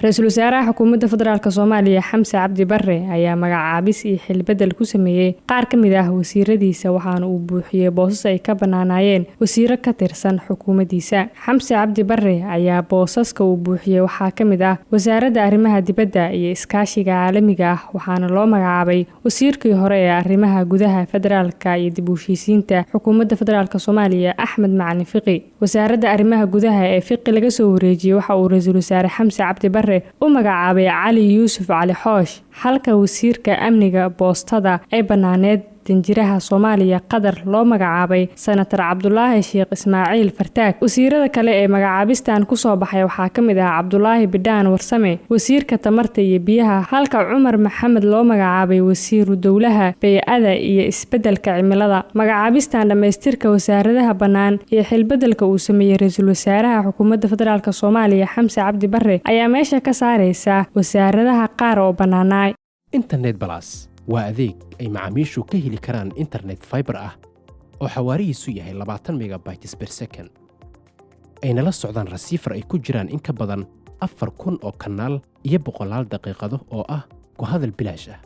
رئيس الوزراء حكومة فدرالك Soomaaliya Xamse Cabdi Barre ayaa magacaabis iyo xilbedel ku sameeyay qaar ka mid ah wasiiradiisa waxaana uu buuxiyay boosas ay ka banaanayeen wasiiro ka tirsan xukuumaddiisa. Xamse Cabdi Barre ayaa boosaska uu buuxiyay waxaa ka mid ah wasaaradda arrimaha dibadda iyo iskaashiga caalamiga ah waxaana loo magacaabay wasiirkii hore ee arrimaha gudaha federaalka iyo dib u heshiisiinta xukuumadda federaalka Soomaaliya Axmed Macalin Fiqi. Wasaaradda arrimaha gudaha ee Fiqi laga soo wareejiyay waxa uu Ra'iisul Wasaare Xamse Cabdi Barre u magacaabay Cali Yuusuf Cali Xoosh halka wasiirka amniga boostada ay banaaneed danjiraha Soomaaliya Qadar loo magacaabay Senator Cabdulaahi Sheekh Ismaaciil Fartaag. wasiirada kale ee magacaabistan ku soo baxay waxaa ka mid ah Cabdulaahi Bidhaan Warsame wasiirka tamarta iyo biyaha halka Cumar Maxamed loo magacaabay wasiiru dowlaha bay'ada iyo isbedelka cimilada. magacaabistan dhameystirka wasaaradaha banaan iyo xilbedelka uu sameeyay Ra'iisul Wasaaraha Xukuumadda Federaalka Soomaaliya Xamse Cabdi Barre ayaa meesha ka saaraysa wasaaradaha qaar oo banaanay. Internet Plus waa adeeg ay macaamiishu ka heli karaan internet fiber ah oo xawaarihiisu yahay 20 megabytes per second. ayna la socdaan rasiifar ay ku jiraan in ka badan 4,000 oo kanaal iyo boqolaal daqiiqado oo ah ku hadal bilaash ah.